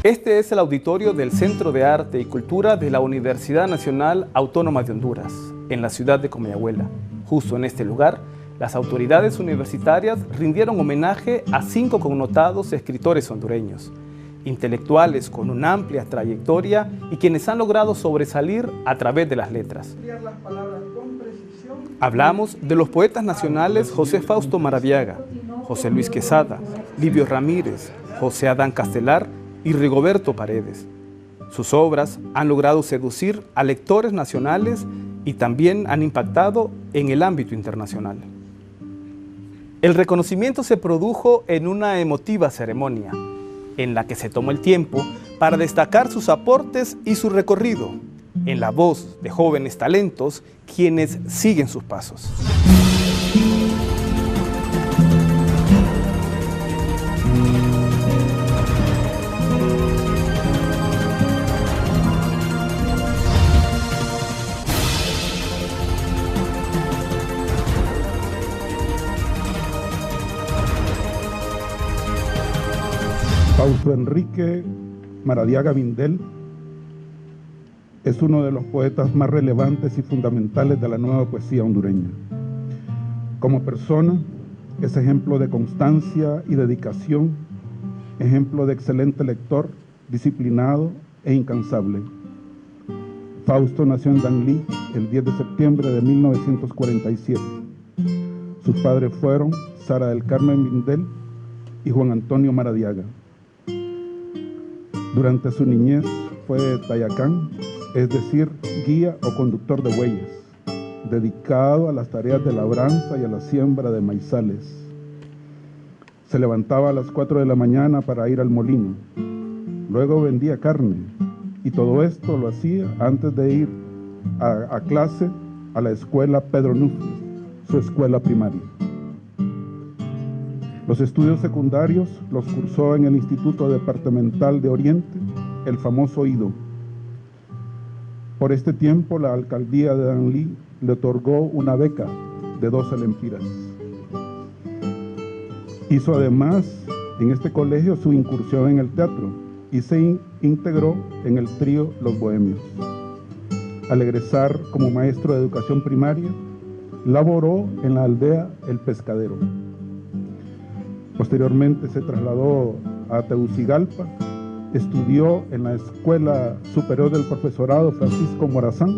Este es el auditorio del Centro de Arte y Cultura de la Universidad Nacional Autónoma de Honduras, en la ciudad de Comayagüela. Justo en este lugar, las autoridades universitarias rindieron homenaje a 5 connotados escritores hondureños, intelectuales con una amplia trayectoria y quienes han logrado sobresalir a través de las letras. Hablamos de los poetas nacionales José Fausto Maradiaga, José Luis Quesada, Livio Ramírez, José Adán Castelar y Rigoberto Paredes. Sus obras han logrado seducir a lectores nacionales y también han impactado en el ámbito internacional. El reconocimiento se produjo en una emotiva ceremonia, en la que se tomó el tiempo para destacar sus aportes y su recorrido, en la voz de jóvenes talentos quienes siguen sus pasos. Fausto Enrique Maradiaga Mindel es uno de los poetas más relevantes y fundamentales de la nueva poesía hondureña. Como persona, es ejemplo de constancia y dedicación, ejemplo de excelente lector, disciplinado e incansable. Fausto nació en Danlí el 10 de septiembre de 1947. Sus padres fueron Sara del Carmen Mindel y Juan Antonio Maradiaga. Durante su niñez fue tayacán, es decir, guía o conductor de bueyes, dedicado a las tareas de labranza y a la siembra de maizales. Se levantaba a las 4 de la mañana para ir al molino, luego vendía carne, y todo esto lo hacía antes de ir a clase a la escuela Pedro Nufri, su escuela primaria. Los estudios secundarios los cursó en el Instituto Departamental de Oriente, el famoso IDO. Por este tiempo, la alcaldía de Danlí le otorgó una beca de 12 lempiras. Hizo además en este colegio su incursión en el teatro y se integró en el trío Los Bohemios. Al egresar como maestro de educación primaria, laboró en la aldea El Pescadero. Posteriormente se trasladó a Tegucigalpa, estudió en la Escuela Superior del Profesorado Francisco Morazán,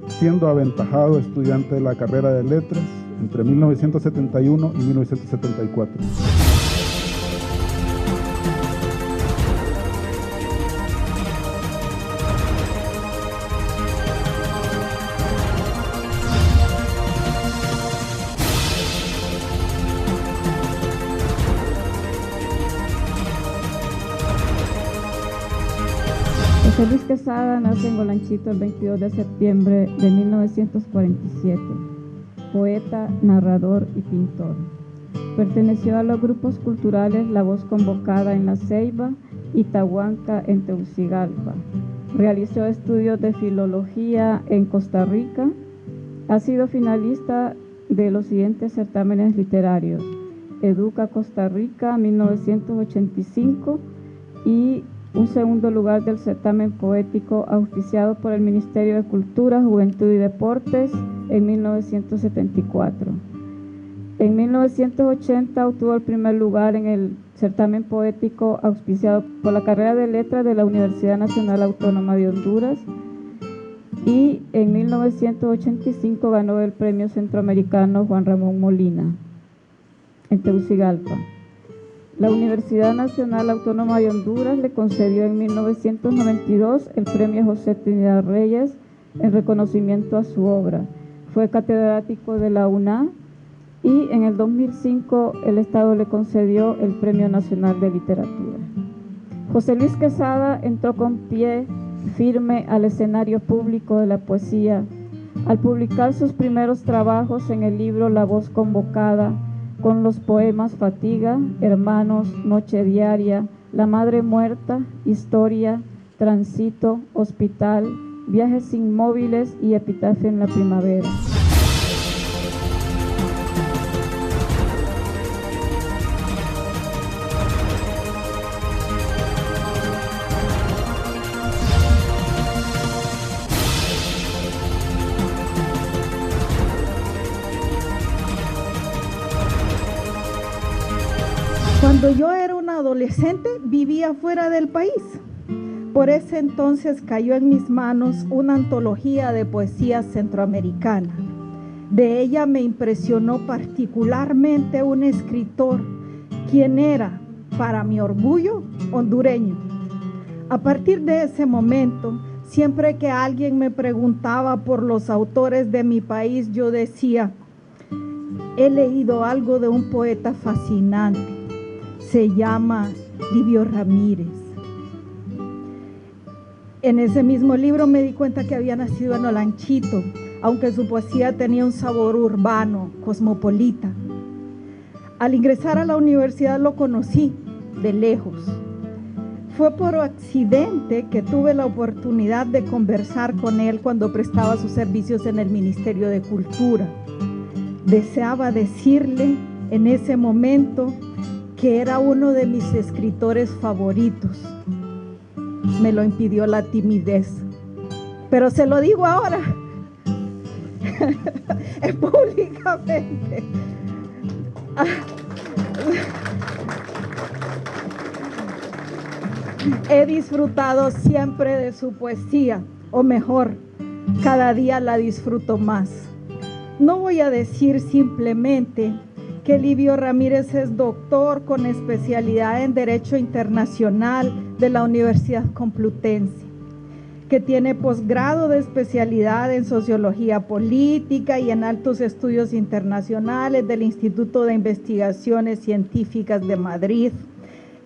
siendo aventajado estudiante de la carrera de Letras entre 1971 y 1974. José Luis Quesada nace en Olanchito el 22 de septiembre de 1947, poeta, narrador y pintor. Perteneció a los grupos culturales La Voz Convocada en La Ceiba y Tahuanca en Tegucigalpa. Realizó estudios de filología en Costa Rica. Ha sido finalista de los siguientes certámenes literarios: Educa Costa Rica 1985 y un segundo lugar del certamen poético auspiciado por el Ministerio de Cultura, Juventud y Deportes en 1974. En 1980 obtuvo el primer lugar en el certamen poético auspiciado por la carrera de Letras de la Universidad Nacional Autónoma de Honduras y en 1985 ganó el Premio Centroamericano Juan Ramón Molina en Tegucigalpa. La Universidad Nacional Autónoma de Honduras le concedió en 1992 el Premio José Trinidad Reyes en reconocimiento a su obra. Fue catedrático de la UNA y en el 2005 el Estado le concedió el Premio Nacional de Literatura. José Luis Quesada entró con pie firme al escenario público de la poesía al publicar sus primeros trabajos en el libro La Voz Convocada, con los poemas Fatiga, Hermanos, Noche Diaria, La Madre Muerta, Historia, Tránsito, Hospital, Viajes Inmóviles y Epitafio en la Primavera. Cuando yo era una adolescente, vivía fuera del país. Por ese entonces cayó en mis manos una antología de poesía centroamericana. De ella me impresionó particularmente un escritor, quien era, para mi orgullo, hondureño. A partir de ese momento, siempre que alguien me preguntaba por los autores de mi país, yo decía: he leído algo de un poeta fascinante. Se llama Livio Ramírez. En ese mismo libro me di cuenta que había nacido en Olanchito, aunque su poesía tenía un sabor urbano, cosmopolita. Al ingresar a la universidad lo conocí de lejos. Fue por accidente que tuve la oportunidad de conversar con él cuando prestaba sus servicios en el Ministerio de Cultura. Deseaba decirle en ese momento que era uno de mis escritores favoritos. Me lo impidió la timidez, pero se lo digo ahora, públicamente. He disfrutado siempre de su poesía, o mejor, cada día la disfruto más. No voy a decir simplemente que Livio Ramírez es doctor con especialidad en Derecho Internacional de la Universidad Complutense, que tiene posgrado de especialidad en Sociología Política y en Altos Estudios Internacionales del Instituto de Investigaciones Científicas de Madrid,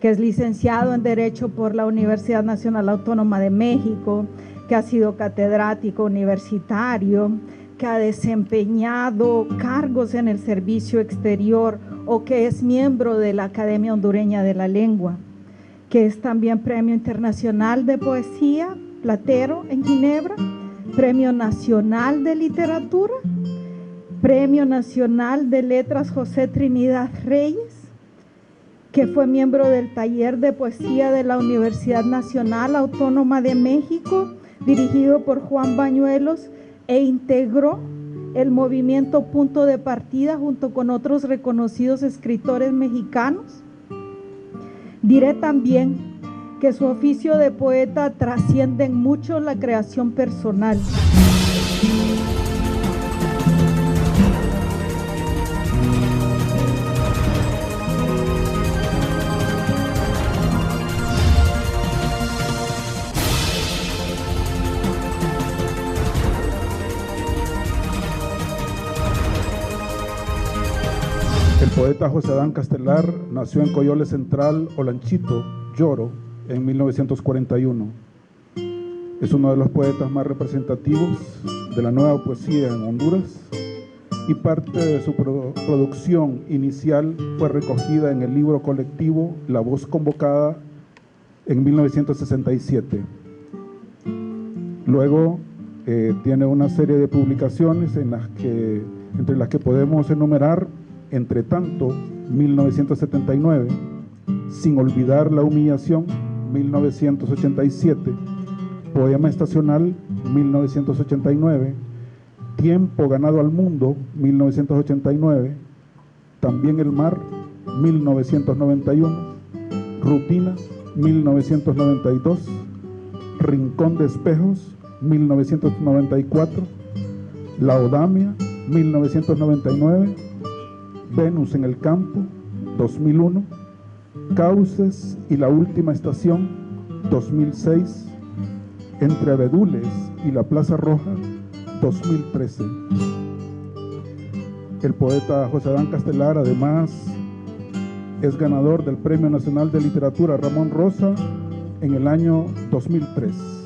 que es licenciado en Derecho por la Universidad Nacional Autónoma de México, que ha sido catedrático universitario, que ha desempeñado cargos en el servicio exterior o que es miembro de la Academia Hondureña de la Lengua, que es también Premio Internacional de Poesía Platero en Ginebra, Premio Nacional de Literatura, Premio Nacional de Letras José Trinidad Reyes, que fue miembro del Taller de Poesía de la Universidad Nacional Autónoma de México, dirigido por Juan Bañuelos, e integró el movimiento Punto de Partida junto con otros reconocidos escritores mexicanos. Diré también que su oficio de poeta trasciende en mucho la creación personal. El poeta José Adán Castelar nació en Coyoles Central, Olanchito, Lloro, en 1941. Es uno de los poetas más representativos de la nueva poesía en Honduras y parte de su producción inicial fue recogida en el libro colectivo La Voz Convocada en 1967. Luego tiene una serie de publicaciones entre las que podemos enumerar Entre tanto, 1979, Sin olvidar la humillación, 1987, Poema estacional, 1989, Tiempo ganado al mundo, 1989, También el mar, 1991, Rutina, 1992, Rincón de espejos, 1994, La Odamia, 1999, Venus en el campo, 2001, Cauces y la última estación, 2006, Entre abedules y la Plaza Roja, 2013. El poeta José Adán Castelar además es ganador del Premio Nacional de Literatura Ramón Rosa en el año 2003.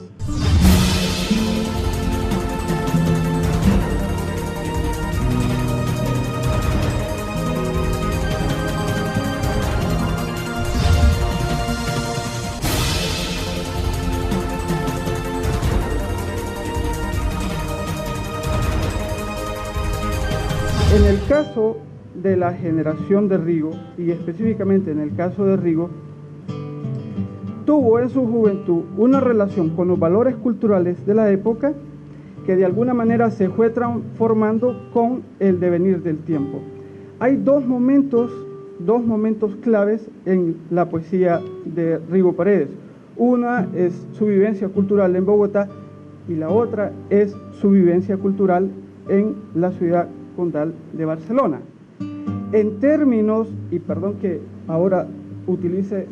En el caso de la generación de Rigo, y específicamente en el caso de Rigo, tuvo en su juventud una relación con los valores culturales de la época que de alguna manera se fue transformando con el devenir del tiempo. Hay dos momentos dos momentos claves en la poesía de Rigo Paredes. Una es su vivencia cultural en Bogotá y la otra es su vivencia cultural en la ciudad condal de Barcelona. En términos, y perdón que ahora utilice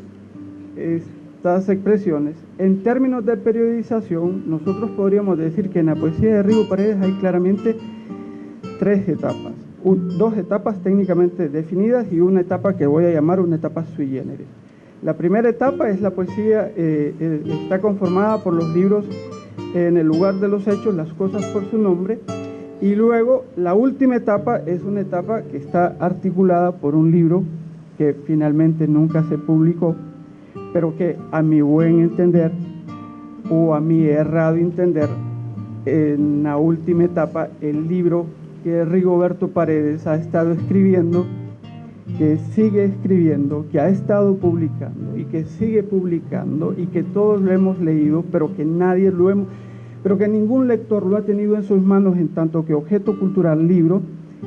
estas expresiones, en términos de periodización, nosotros podríamos decir que en la poesía de Rigo Paredes hay claramente tres etapas, dos etapas técnicamente definidas y una etapa que voy a llamar una etapa sui generis. La primera etapa es la poesía, está conformada por los libros En el lugar de los hechos, Las cosas por su nombre, y luego la última etapa es una etapa que está articulada por un libro que finalmente nunca se publicó, pero que a mi buen entender, o a mi errado entender, en la última etapa, el libro que Rigoberto Paredes ha estado escribiendo, que sigue escribiendo, que ha estado publicando y que sigue publicando y que todos lo hemos leído, pero que pero que ningún lector lo ha tenido en sus manos en tanto que objeto cultural libro,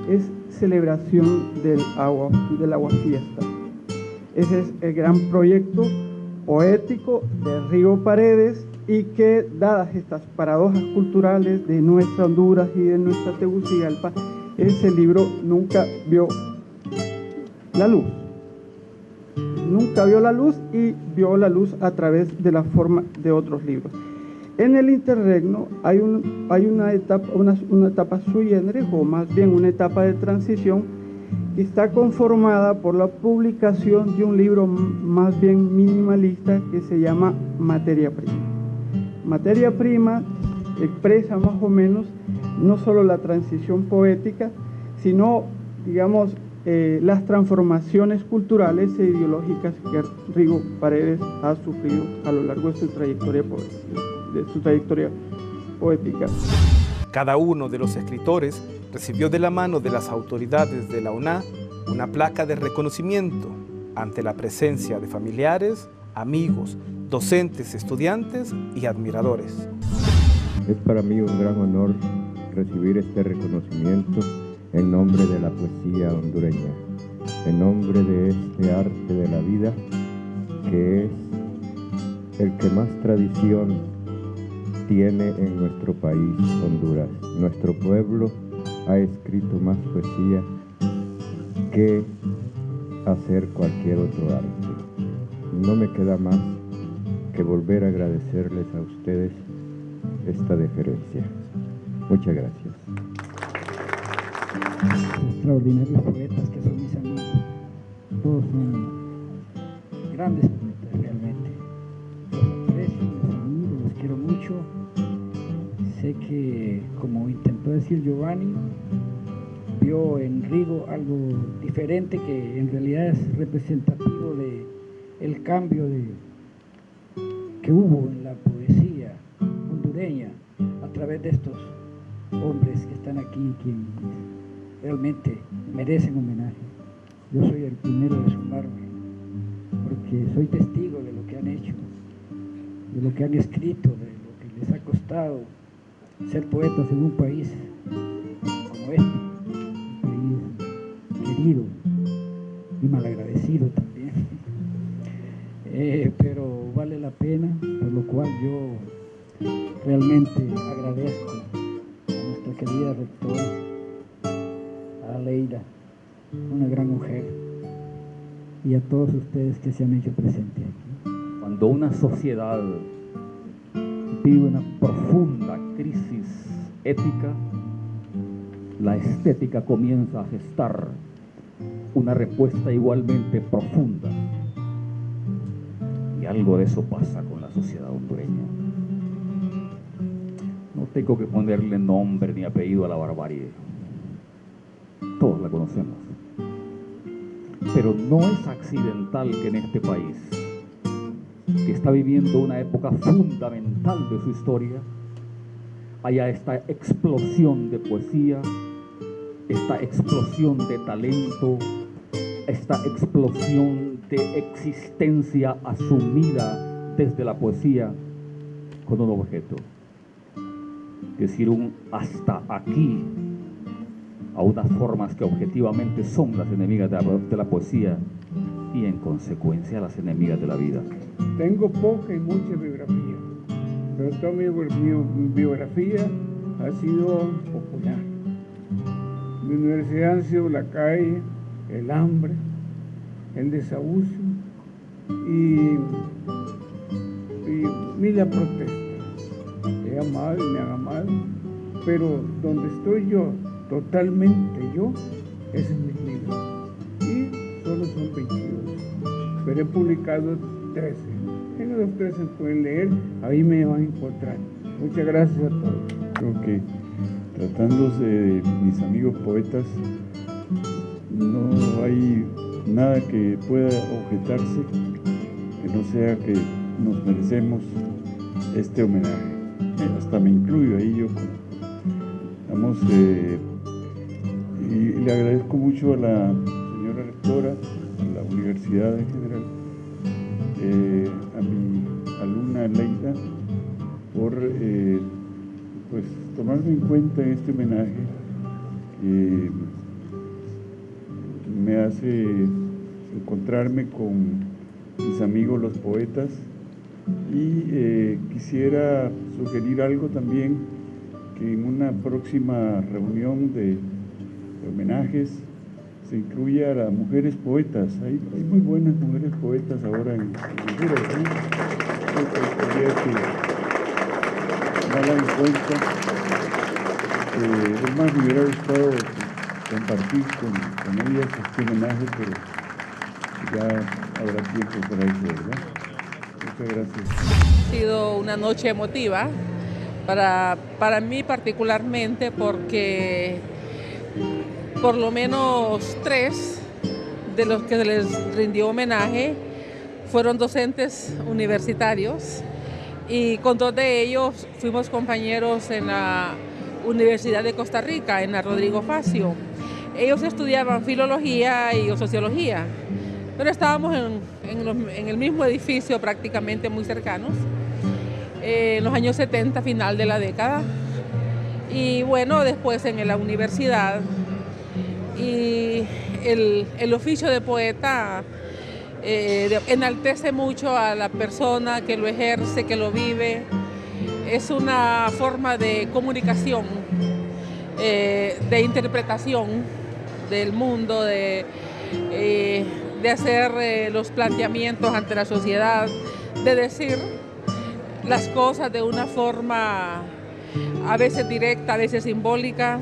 es Celebración del Agua Fiesta. Ese es el gran proyecto poético de Rigo Paredes y que, dadas estas paradojas culturales de nuestra Honduras y de nuestra Tegucigalpa, ese libro nunca vio la luz. Nunca vio la luz y vio la luz a través de la forma de otros libros. En el interregno hay una etapa sui generis, o más bien una etapa de transición, que está conformada por la publicación de un libro más bien minimalista que se llama Materia Prima. Materia Prima expresa más o menos no solo la transición poética, sino, digamos, las transformaciones culturales e ideológicas que Rigo Paredes ha sufrido a lo largo de su trayectoria poética. Cada uno de los escritores recibió de la mano de las autoridades de la UNA una placa de reconocimiento ante la presencia de familiares, amigos, docentes, estudiantes y admiradores. Es para mí un gran honor recibir este reconocimiento en nombre de la poesía hondureña, en nombre de este arte de la vida que es el que más tradición tiene en nuestro país, Honduras. Nuestro pueblo ha escrito más poesía que hacer cualquier otro arte. No me queda más que volver a agradecerles a ustedes esta deferencia. Muchas gracias. Extraordinarios poetas que son mis amigos. Todos son grandes poetas realmente. Los aprecio, los admiro, los quiero mucho. Sé que, como intentó decir Giovanni, vio en Rigo algo diferente que en realidad es representativo del cambio que hubo en la poesía hondureña a través de estos hombres que están aquí, quienes realmente merecen homenaje. Yo soy el primero de sumarme, porque soy testigo de lo que han hecho, de lo que han escrito, de lo que les ha costado ser poetas en un país como este, un país querido y malagradecido también, pero vale la pena, por lo cual yo realmente agradezco a nuestra querida rectora, a Leida, una gran mujer, y a todos ustedes que se han hecho presentes aquí. Cuando una sociedad vive una profunda crisis ética, la estética comienza a gestar una respuesta igualmente profunda. Y algo de eso pasa con la sociedad hondureña. No tengo que ponerle nombre ni apellido a la barbarie. Todos la conocemos. Pero no es accidental que en este país, que está viviendo una época fundamental de su historia, haya esta explosión de poesía, esta explosión de talento, esta explosión de existencia asumida desde la poesía con un objeto. Decir un hasta aquí a unas formas que objetivamente son las enemigas de la poesía y en consecuencia las enemigas de la vida. Tengo poca y mucha biografía, pero toda mi biografía ha sido popular. Mi universidad ha sido la calle, el hambre, el desahucio y la protesta. He amado y me han amado, pero donde estoy yo, totalmente yo, es en mis libros. Y solo son 22, pero he publicado 13. En los 13 pueden leer, ahí me van a encontrar. Muchas gracias a todos. Creo que tratándose de mis amigos poetas, no hay nada que pueda objetarse que no sea que nos merecemos este homenaje. Hasta me incluyo ahí yo. Vamos, y le agradezco mucho a la señora rectora, a la universidad en general, a mi alumna Leida, por pues, tomarme en cuenta en este homenaje que me hace encontrarme con mis amigos los poetas y quisiera sugerir algo también, que en una próxima reunión de homenajes se incluya a las mujeres poetas. Hay muy buenas mujeres poetas ahora en Honduras, ¿no? Quería que tomarla en cuenta. Es más, me hubiera gustado compartir con ellas este homenaje, pero ya habrá tiempo para eso, ¿verdad? Muchas gracias. Ha sido una noche emotiva para mí particularmente, porque por lo menos 3 de los que les rindió homenaje fueron docentes universitarios y con 2 de ellos fuimos compañeros en la Universidad de Costa Rica, en la Rodrigo Facio. Ellos estudiaban filología y sociología, pero estábamos en el mismo edificio, prácticamente muy cercanos, en los años 70, final de la década. Y bueno, después en la universidad. Y el oficio de poeta enaltece mucho a la persona que lo ejerce, que lo vive. Es una forma de comunicación, de interpretación del mundo, de hacer los planteamientos ante la sociedad, de decir las cosas de una forma a veces directa, a veces simbólica.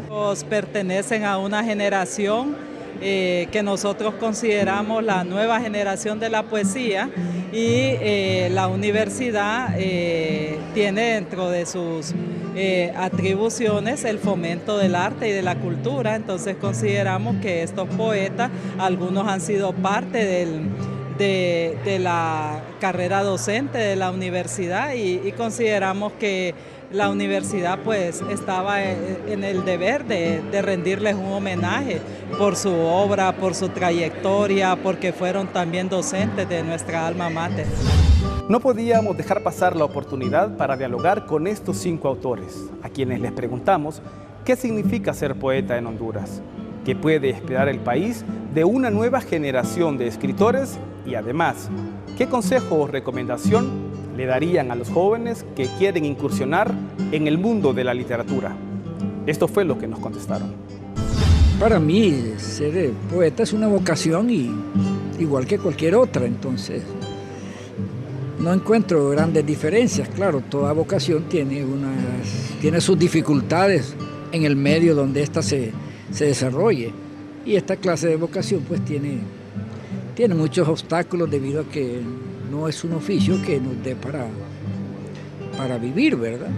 Pertenecen a una generación que nosotros consideramos la nueva generación de la poesía, y la universidad tiene dentro de sus atribuciones el fomento del arte y de la cultura. Entonces consideramos que estos poetas, algunos han sido parte de la carrera docente de la universidad, y consideramos que la universidad pues estaba en el deber de rendirles un homenaje por su obra, por su trayectoria, porque fueron también docentes de nuestra alma mater. No podíamos dejar pasar la oportunidad para dialogar con estos 5 autores, a quienes les preguntamos qué significa ser poeta en Honduras, qué puede esperar el país de una nueva generación de escritores y además, qué consejo o recomendación le darían a los jóvenes que quieren incursionar en el mundo de la literatura. Esto fue lo que nos contestaron. Para mí, ser poeta es una vocación igual que cualquier otra, entonces no encuentro grandes diferencias. Claro, toda vocación tiene sus dificultades en el medio donde ésta se desarrolle, y esta clase de vocación pues tiene muchos obstáculos debido a que no es un oficio que nos dé para vivir, ¿verdad?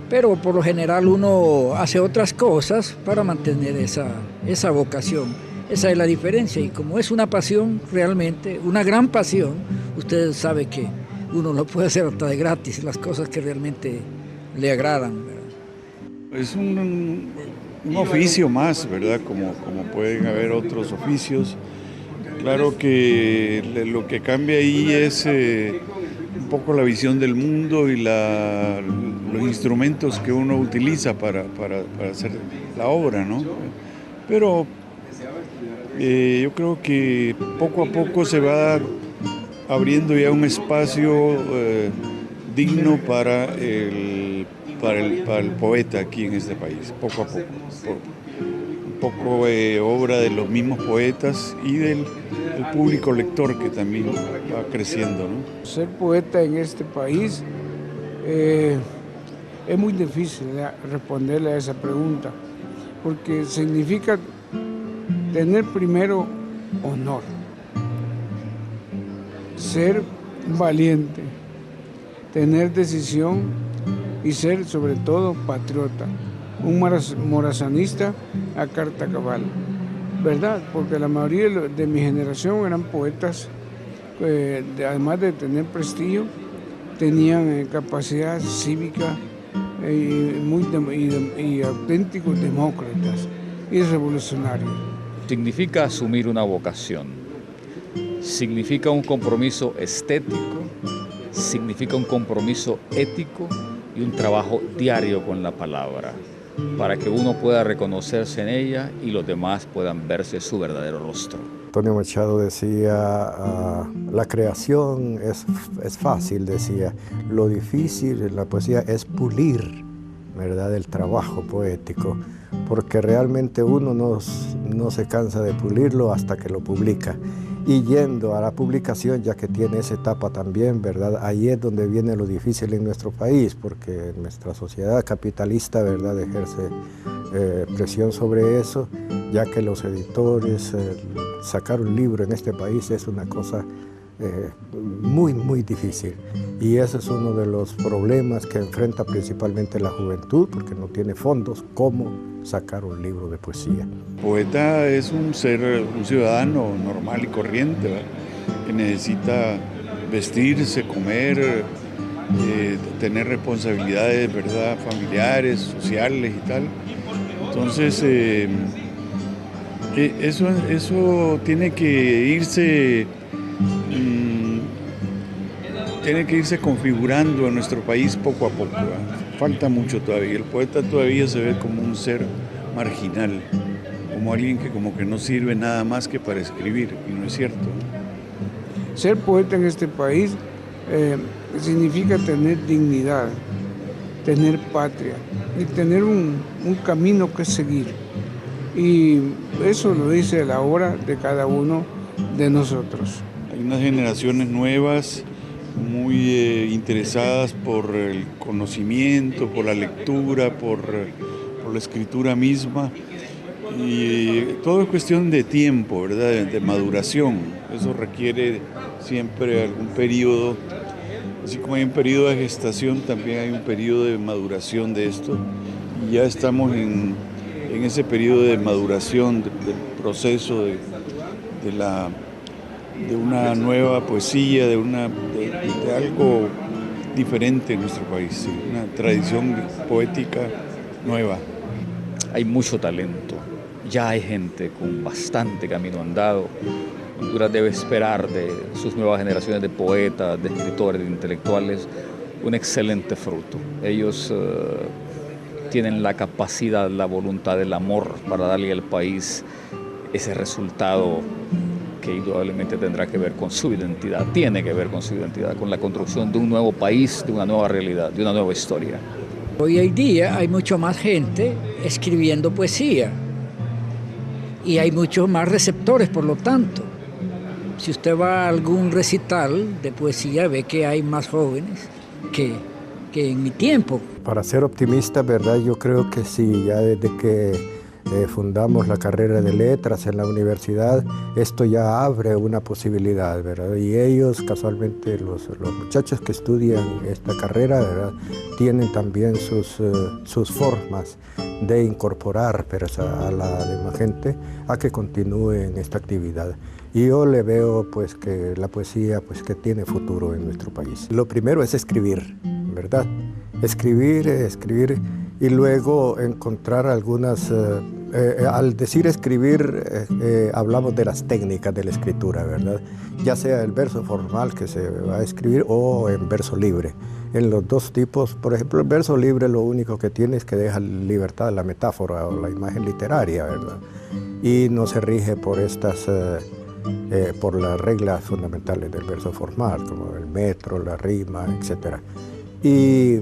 Pero por lo general uno hace otras cosas para mantener esa vocación. Esa es la diferencia, y como es una pasión realmente, una gran pasión, usted sabe que uno lo puede hacer hasta de gratis, las cosas que realmente le agradan, ¿verdad? Es un oficio más, ¿verdad? Como pueden haber otros oficios. Claro que lo que cambia ahí es un poco la visión del mundo y los instrumentos que uno utiliza para hacer la obra, ¿no? Pero yo creo que poco a poco se va abriendo ya un espacio digno para el poeta aquí en este país, poco a poco. Un poco obra de los mismos poetas y del público lector que también va creciendo, ¿no? Ser poeta en este país es muy difícil responderle a esa pregunta, porque significa tener primero honor, ser valiente, tener decisión y ser sobre todo patriota, un morazanista a carta cabal, ¿verdad? Porque la mayoría de mi generación eran poetas, además de tener prestigio, tenían capacidad cívica y auténticos demócratas y revolucionarios. Significa asumir una vocación, significa un compromiso estético, significa un compromiso ético y un trabajo diario con la palabra, para que uno pueda reconocerse en ella y los demás puedan verse su verdadero rostro. Antonio Machado decía, la creación es fácil, decía, lo difícil en la poesía es pulir, ¿verdad?, el trabajo poético, porque realmente uno no se cansa de pulirlo hasta que lo publica. Y yendo a la publicación, ya que tiene esa etapa también, ¿verdad?, ahí es donde viene lo difícil en nuestro país, porque nuestra sociedad capitalista, ¿verdad?, ejerce presión sobre eso, ya que los editores, sacar un libro en este país es una cosa muy, muy difícil. Y ese es uno de los problemas que enfrenta principalmente la juventud, porque no tiene fondos. ¿Cómo sacar un libro de poesía? Poeta es un ciudadano normal y corriente, ¿verdad?, que necesita vestirse, comer, tener responsabilidades, ¿verdad?, familiares, sociales y tal. Entonces, eso tiene que irse configurando en nuestro país poco a poco, ¿verdad? Falta mucho todavía. El poeta todavía se ve como un ser marginal, como alguien que como que no sirve nada más que para escribir, y no es cierto, ¿no? Ser poeta en este país significa tener dignidad, tener patria y tener un camino que seguir. Y eso lo dice la obra de cada uno de nosotros. Hay unas generaciones nuevas muy interesadas por el conocimiento, por la lectura, por la escritura misma, y todo es cuestión de tiempo, ¿verdad?, de maduración. Eso requiere siempre algún periodo, así como hay un periodo de gestación, también hay un periodo de maduración de esto, y ya estamos en ese periodo de maduración del proceso de una nueva poesía, de algo diferente en nuestro país, ¿sí?, una tradición poética nueva. Hay mucho talento, ya hay gente con bastante camino andado. Honduras debe esperar de sus nuevas generaciones de poetas, de escritores, de intelectuales, un excelente fruto. Ellos tienen la capacidad, la voluntad, el amor para darle al país ese resultado que indudablemente tendrá que ver con su identidad, tiene que ver con su identidad, con la construcción de un nuevo país, de una nueva realidad, de una nueva historia. Hoy en día hay mucho más gente escribiendo poesía y hay muchos más receptores, por lo tanto. Si usted va a algún recital de poesía, ve que hay más jóvenes que en mi tiempo. Para ser optimista, ¿verdad?, yo creo que sí, ya desde que fundamos la carrera de letras en la universidad, esto ya abre una posibilidad, ¿verdad? Y ellos, casualmente, los muchachos que estudian esta carrera, ¿verdad?, tienen también sus formas de incorporar a la demás gente a que continúe en esta actividad. Y yo le veo pues que la poesía pues que tiene futuro en nuestro país. Lo primero es escribir, ¿verdad? escribir y luego encontrar algunas, al decir escribir hablamos de las técnicas de la escritura, ¿verdad? Ya sea el verso formal que se va a escribir o en verso libre. En los dos tipos, por ejemplo, el verso libre lo único que tiene es que deja libertad la metáfora o la imagen literaria, ¿verdad? Y no se rige por estas, por las reglas fundamentales del verso formal, como el metro, la rima, etc. Y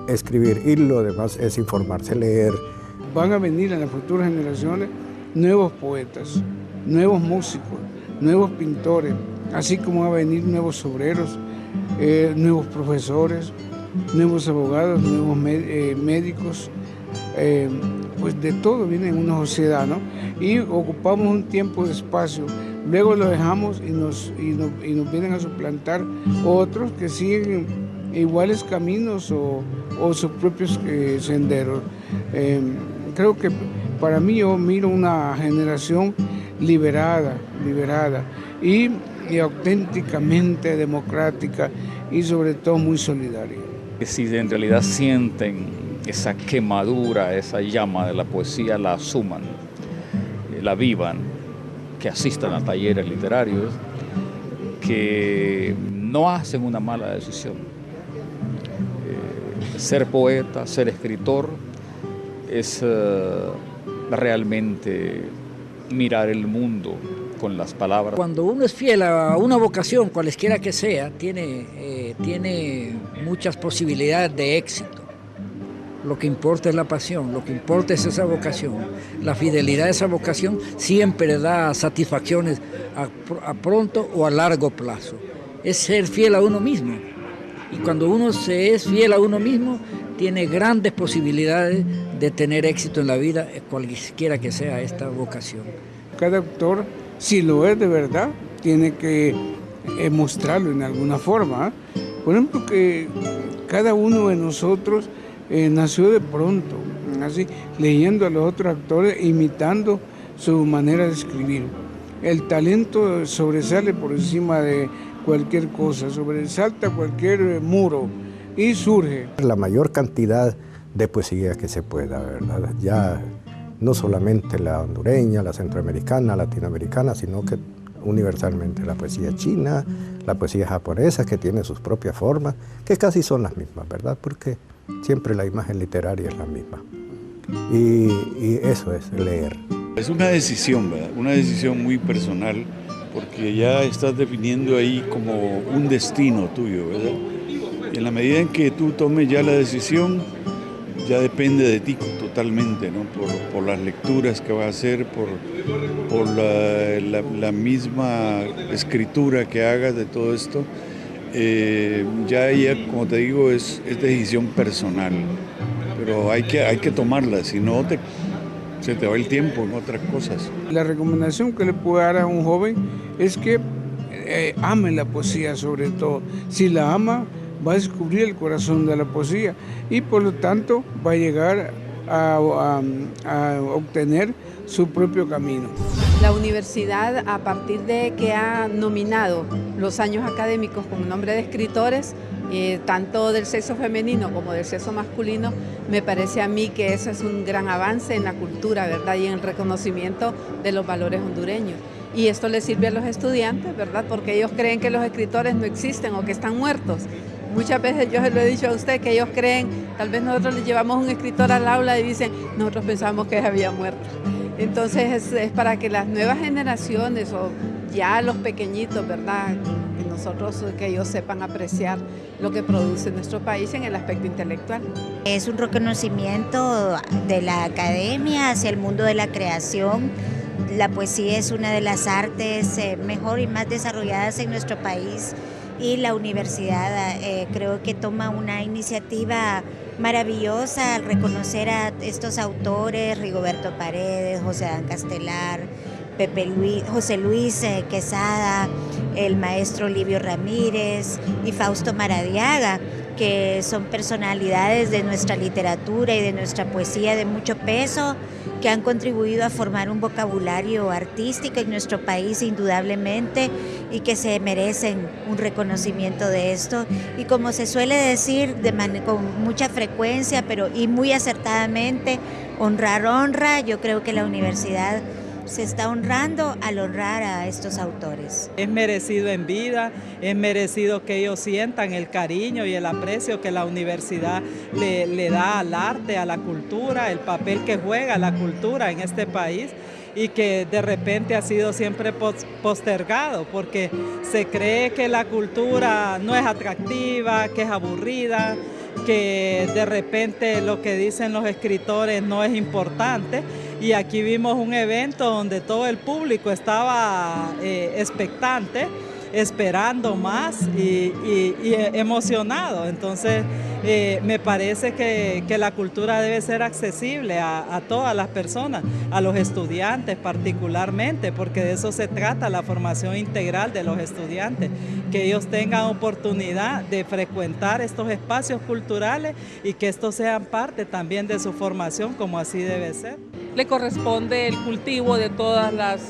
escribir, y lo demás es informarse, leer. Van a venir en las futuras generaciones nuevos poetas, nuevos músicos, nuevos pintores, así como van a venir nuevos obreros, nuevos profesores, nuevos abogados, nuevos médicos, pues de todo viene en una sociedad, ¿no? Y ocupamos un tiempo de espacio, luego lo dejamos y nos vienen a suplantar otros que siguen iguales caminos o sus propios senderos. Creo que para mí yo miro una generación liberada y auténticamente democrática y sobre todo muy solidaria. Si en realidad sienten esa quemadura, esa llama de la poesía, la asuman, la vivan, que asistan a talleres literarios, que no hacen una mala decisión. Ser poeta, ser escritor, es realmente mirar el mundo con las palabras. Cuando uno es fiel a una vocación, cualesquiera que sea, tiene muchas posibilidades de éxito. Lo que importa es la pasión, lo que importa es esa vocación. La fidelidad a esa vocación siempre da satisfacciones a pronto o a largo plazo. Es ser fiel a uno mismo. Y cuando uno se es fiel a uno mismo, tiene grandes posibilidades de tener éxito en la vida, cualquiera que sea esta vocación. Cada autor, si lo es de verdad, tiene que mostrarlo en alguna forma. Por ejemplo, que cada uno de nosotros nació de pronto, así, leyendo a los otros actores, imitando su manera de escribir. El talento sobresale por encima de cualquier cosa, sobresalta cualquier muro y surge. La mayor cantidad de poesía que se pueda, ¿verdad? Ya no solamente la hondureña, la centroamericana, latinoamericana, sino que universalmente la poesía china, la poesía japonesa, que tiene sus propias formas, que casi son las mismas, ¿verdad? Porque siempre la imagen literaria es la misma. Y eso es leer. Es una decisión, ¿verdad? Una decisión muy personal, porque ya estás definiendo ahí como un destino tuyo, ¿verdad? Y en la medida en que tú tomes ya la decisión, ya depende de ti totalmente, ¿no? Por las lecturas que vas a hacer, por la misma escritura que hagas de todo esto. Ya, como te digo, es decisión personal, pero hay que tomarla, si no se te va el tiempo en otras cosas. La recomendación que le puedo dar a un joven es que ame la poesía sobre todo. Si la ama, va a descubrir el corazón de la poesía y por lo tanto va a llegar a obtener su propio camino. La universidad, a partir de que ha nominado los años académicos con nombre de escritores, tanto del sexo femenino como del sexo masculino, me parece a mí que eso es un gran avance en la cultura, ¿verdad? Y en el reconocimiento de los valores hondureños. Y esto le sirve a los estudiantes, ¿verdad? Porque ellos creen que los escritores no existen o que están muertos. Muchas veces yo se lo he dicho a usted, que ellos creen, tal vez nosotros les llevamos un escritor al aula y dicen, nosotros pensamos que había muerto. Entonces es para que las nuevas generaciones o ya los pequeñitos, ¿verdad? Que ellos sepan apreciar lo que produce nuestro país en el aspecto intelectual. Es un reconocimiento de la academia hacia el mundo de la creación. La poesía es una de las artes mejor y más desarrolladas en nuestro país y la universidad creo que toma una iniciativa maravillosa al reconocer a estos autores, Rigoberto Paredes, José Adán Castelar, José Luis Quesada, el maestro Livio Ramírez y Fausto Maradiaga, que son personalidades de nuestra literatura y de nuestra poesía de mucho peso que han contribuido a formar un vocabulario artístico en nuestro país indudablemente y que se merecen un reconocimiento de esto. Y como se suele decir con mucha frecuencia y muy acertadamente, honrar honra, yo creo que la universidad se está honrando al honrar a estos autores. Es merecido en vida, es merecido que ellos sientan el cariño y el aprecio que la universidad le da al arte, a la cultura, el papel que juega la cultura en este país y que de repente ha sido siempre postergado porque se cree que la cultura no es atractiva, que es aburrida, que de repente lo que dicen los escritores no es importante. Y aquí vimos un evento donde todo el público estaba expectante, esperando más y emocionado. Entonces me parece que la cultura debe ser accesible a todas las personas, a los estudiantes particularmente, porque de eso se trata la formación integral de los estudiantes, que ellos tengan oportunidad de frecuentar estos espacios culturales y que estos sean parte también de su formación como así debe ser. Le corresponde el cultivo de todas las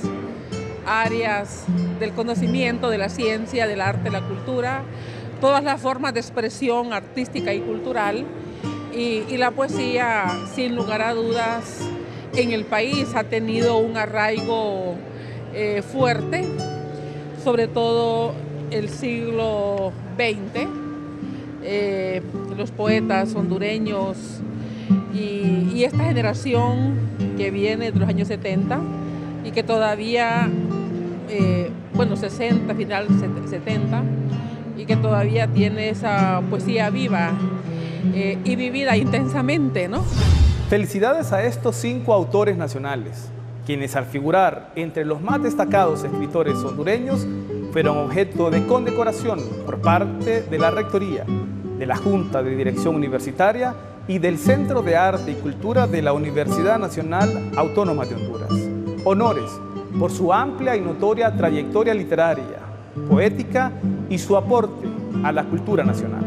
áreas del conocimiento, de la ciencia, del arte, la cultura, todas las formas de expresión artística y cultural, y la poesía, sin lugar a dudas, en el país ha tenido un arraigo fuerte, sobre todo el siglo XX, los poetas hondureños y esta generación que viene de los años 70 y que todavía, 60, final 70, y que todavía tiene esa poesía viva y vivida intensamente, ¿no? Felicidades a estos 5 autores nacionales, quienes al figurar entre los más destacados escritores hondureños fueron objeto de condecoración por parte de la Rectoría, de la Junta de Dirección Universitaria y del Centro de Arte y Cultura de la Universidad Nacional Autónoma de Honduras. Honores por su amplia y notoria trayectoria literaria, poética y su aporte a la cultura nacional.